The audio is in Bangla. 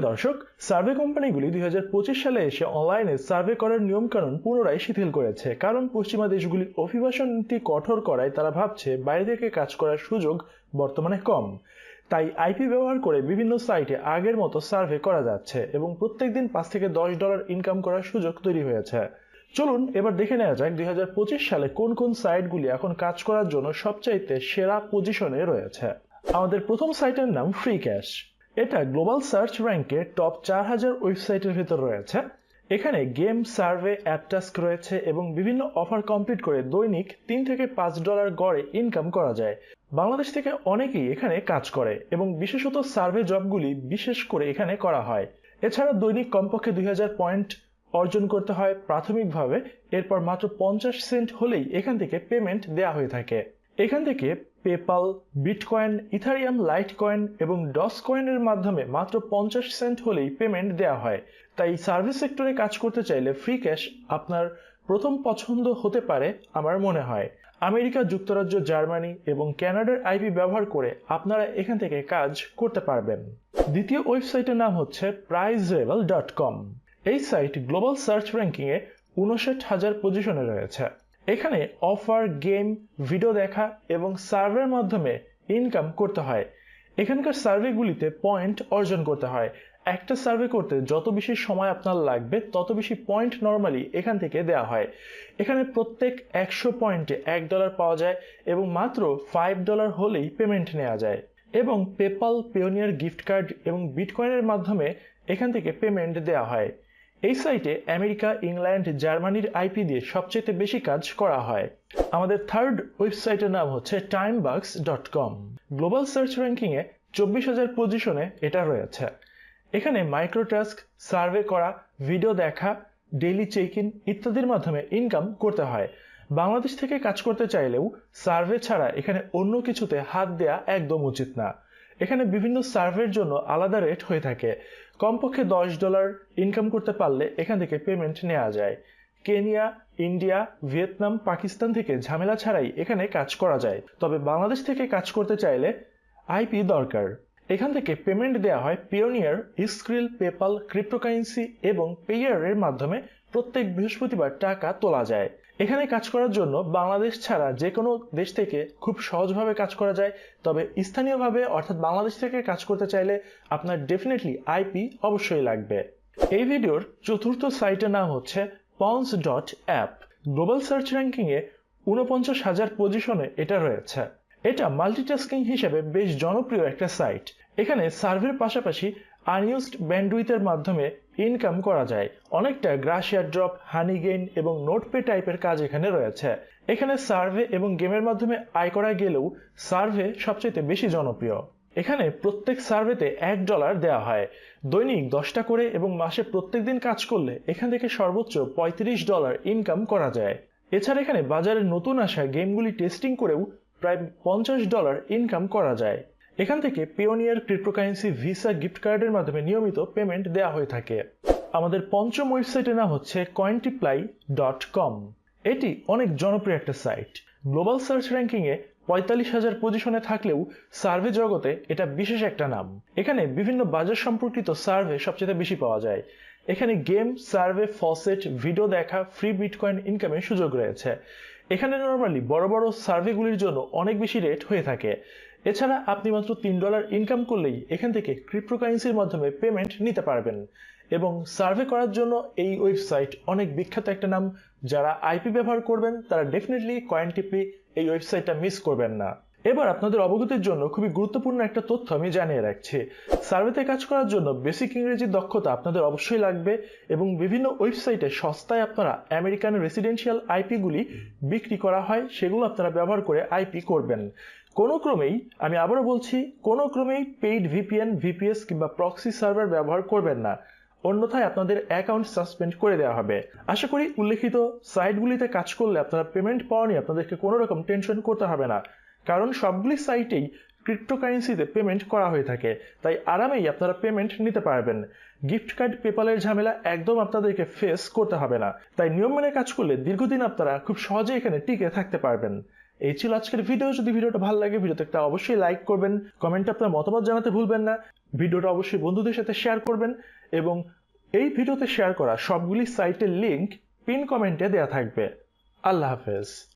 প্রিয় দর্শক, সার্ভে কোম্পানিগুলি 2025 সালে এসে অনলাইনে সার্ভে করার নিয়মকানুন পুনরায় শিথিল করেছে, কারণ পশ্চিমা দেশগুলির অভিবাসন নীতি কঠোর করায় তারা ভাবছে বাইরে থেকে কাজ করার সুযোগ বর্তমানে কম। তাই আইপি ব্যবহার করে বিভিন্ন সাইটে আগের মতো সার্ভে করা যাচ্ছে এবং প্রত্যেকদিন $5 থেকে $10 ইনকাম করার সুযোগ তৈরি হয়েছে। চলুন এবার দেখে নেওয়া যাক 2025 সালে কোন কোন সাইটগুলি এখন কাজ করার জন্য সবচাইতে সেরা পজিশনে রয়েছে। আমাদের প্রথম সাইটের নাম ফ্রি ক্যাশ। এটা গ্লোবাল সার্চ র্যাঙ্কে টপ 4000 ওয়েবসাইটের ভিতর রয়েছে। এখানে গেম, সার্ভে, অ্যাপ টাস্ক রয়েছে এবং বিভিন্ন অফার কমপ্লিট করে দৈনিক $3 থেকে $5 গড়ে ইনকাম করা যায়। বাংলাদেশ থেকে অনেকেই এখানে কাজ করে এবং বিশেষত সার্ভে জবগুলি বিশেষ করে এখানে করা হয়। এছাড়া দৈনিক কমপক্ষে 2000 পয়েন্ট অর্জন করতে হয় প্রাথমিকভাবে, এরপর মাত্র 50 সেন্ট হলেই এখান থেকে পেমেন্ট দেয়া হয়ে থাকে। এখান থেকে পেপাল, বিটকয়েন, ইথারিয়াম, লাইটকয়েন এবং ডস কয়েনের মাধ্যমে মাত্র 50 সেন্ট হলেই পেমেন্ট দেয়া হয়। তাই সার্ভিস সেক্টরে কাজ করতে চাইলে ফ্রি ক্যাশ আপনার প্রথম পছন্দ হতে পারে আমার মনে হয়। আমেরিকা যুক্তরাজ্য, জার্মানি এবং কানাডার আইপি ব্যবহার করে আপনারা এখান থেকে কাজ করতে পারবেন। দ্বিতীয় ওয়েবসাইটের নাম হচ্ছে pricerebel.com। এই সাইট গ্লোবাল সার্চ র্যাঙ্কিংয়ে 59,000 পজিশনে রয়েছে। এখানে অফার, গেম, ভিডিও দেখা এবং সার্ভের মাধ্যমে ইনকাম করতে হয়। এখানকার সার্ভেগুলিতে পয়েন্ট অর্জন করতে হয়। একটা সার্ভে করতে যত বেশি সময় আপনার লাগবে তত বেশি পয়েন্ট নর্মালি এখান থেকে দেওয়া হয়। এখানে প্রত্যেক 100 পয়েন্টে $1 পাওয়া যায় এবং মাত্র $5 হলেই পেমেন্ট নেওয়া যায়। এবং পেপাল, পেওনিয়ার গিফট কার্ড এবং বিটকয়েনের মাধ্যমে এখান থেকে পেমেন্ট দেওয়া হয়। এই সাইটে আমেরিকা, ইংল্যান্ড, জার্মানির আইপি দিয়ে সবচেয়ে বেশি কাজ করা হয়। আমাদের থার্ড ওয়েবসাইটের নাম হচ্ছে timebucks.com। গ্লোবাল সার্চ র্যাঙ্কিংয়ে 24,000 পজিশনে এটা রয়েছে। এখানে মাইক্রোটাস্ক, সার্ভে করা, ভিডিও দেখা, ডেইলি চেক ইন ইত্যাদির মাধ্যমে ইনকাম করতে হয়। বাংলাদেশ থেকে কাজ করতে চাইলেও সার্ভে ছাড়া এখানে অন্য কিছুতে হাত দেয়া একদম উচিত না। এখানে বিভিন্ন সার্ভের জন্য আলাদা রেট হয়ে থাকে। কমপক্ষে $10 ইনকাম করতে পারলে এখান থেকে পেমেন্ট নেওয়া যায়। কেনিয়া, ইন্ডিয়া, ভিয়েতনাম, পাকিস্তান থেকে ঝামেলা ছাড়াই এখানে কাজ করা যায়। তবে বাংলাদেশ থেকে কাজ করতে চাইলে আইপি দরকার। এখান থেকে পেমেন্ট দেওয়া হয় পিওনিয়ার, ইস্ক্রিল, পেপাল, ক্রিপ্টোকারেন্সি এবং পেয়ারের মাধ্যমে। প্রত্যেক বৃহস্পতিবার টাকা তোলা যায়। এখানে কাজ করার জন্য বাংলাদেশ ছাড়া যে কোনো দেশ থেকে খুব সহজভাবে কাজ করা যায়। তবে স্থানীয়ভাবে অর্থাৎ বাংলাদেশ থেকে কাজ করতে চাইলে আপনার ডেফিনেটলি আইপি অবশ্যই লাগবে। এই ভিডিওর চতুর্থ সাইটের নাম হচ্ছে pawns.app। গ্লোবাল সার্চ র্যাঙ্কিংয়ে 49,000 পজিশনে এটা রয়েছে। এটা মাল্টিটাস্কিং হিসেবে বেশ জনপ্রিয় একটা সাইট। এখানে সার্ভের পাশাপাশি আনইউজড ব্যান্ডউইথের মাধ্যমে ইনকাম করা যায়। অনেকটা গ্রাশিয়া ড্রপ, হানি গেইন এবং নোটপে টাইপের কাজ এখানে রয়েছে। এখানে সার্ভে এবং গেমের মাধ্যমে আয় করা গেলেও সার্ভে সবচেয়ে বেশি জনপ্রিয়। এখানে প্রত্যেক সার্ভেতে $1 দেওয়া হয়। দৈনিক 10টা করে এবং মাসে প্রত্যেক দিন কাজ করলে এখান থেকে সর্বোচ্চ $35 ইনকাম করা যায়। এছাড়া এখানে বাজারে নতুন আসা গেমগুলি টেস্টিং করেও প্রায় $50 ইনকাম করা যায়। এখান থেকে পিওনিয়ার, ক্রিপ্টোকারেন্সি, ভিসা, গিফট কার্ডের মাধ্যমে নিয়মিত পেমেন্ট দেওয়া হয়ে থাকে। আমাদের পঞ্চম ওয়েবসাইটের নাম হচ্ছে cointiply.com। এটি অনেক জনপ্রিয় একটা সাইট। গ্লোবাল সার্চ র্যাঙ্কিংয়ে 45,000 পজিশনে থাকলেও সার্ভে জগতে এটা বিশেষ একটা নাম। এখানে বিভিন্ন বাজার সম্পর্কিত সার্ভে সবচেয়ে বেশি পাওয়া যায়। এখানে গেম, সার্ভে, ফসেট, ভিডিও দেখা, ফ্রি বিটকয়েন ইনকামের সুযোগ রয়েছে। এখানে নর্মালি বড় বড় সার্ভেগুলির জন্য অনেক বেশি রেট হয়ে থাকে। এছাড়া আপনি মাত্র $3 ইনকাম করলেই এখান থেকে ক্রিপ্টোকারেন্সির মাধ্যমে পেমেন্ট নিতে পারবেন। এবং সার্ভে করার জন্য এই ওয়েবসাইট অনেক বিখ্যাত একটা নাম। যারা আইপি ব্যবহার করবেন তারা ডেফিনেটলি কয়েনটিপি এই ওয়েবসাইটটা মিস করবেন না। এবার আপনাদের অবগতির জন্য খুবই গুরুত্বপূর্ণ একটা তথ্য আমি জানিয়ে রাখছি। সার্ভেতে কাজ করার জন্য বেসিক ইংরেজি দক্ষতা আপনাদের অবশ্যই লাগবে এবং বিভিন্ন ওয়েবসাইটে সস্তায় আপনারা আমেরিকান রেসিডেন্সিয়াল আইপিগুলি বিক্রি করা হয়, সেগুলো আপনারা ব্যবহার করে আইপি করবেন। কোনো ক্রমেই, আমি আবারও বলছি, কোনো ক্রমেই পেইড ভিপিএন, ভিপিএস কিংবা প্রক্সি সার্ভার ব্যবহার করবেন না, অন্যথায় আপনাদের অ্যাকাউন্ট সাসপেন্ড করে দেওয়া হবে। আশা করি উল্লেখিত সাইটগুলিতে কাজ করলে আপনারা পেমেন্ট পাওয়া নিয়ে আপনাদেরকে কোনো রকম টেনশন করতে হবে না, কারণ সবগুলি সাইটেই ক্রিপ্টোকারেন্সিতে পেমেন্ট করা হয়ে থাকে। তাই আরামেই আপনারা পেমেন্ট নিতে পারবেন। গিফট কার্ড, পেপালের ঝামেলা একদম আপনাদেরকে ফেস করতে হবে না। তাই নিয়ম মেনে কাজ করলে দীর্ঘদিন আপনারা খুব সহজে এখানে টিকে থাকতে পারবেন। এই ছিল আজকের ভিডিও। যদি ভিডিওটা ভালো লাগে ভিডিওতে একটা অবশ্যই লাইক করবেন, কমেন্টে আপনার মতামত জানাতে ভুলবেন না, ভিডিওটা অবশ্যই বন্ধুদের সাথে শেয়ার করবেন এবং এই ভিডিওতে শেয়ার করা সবগুলি সাইটের লিংক পিন কমেন্টে দেওয়া থাকবে। আল্লাহ হাফেজ।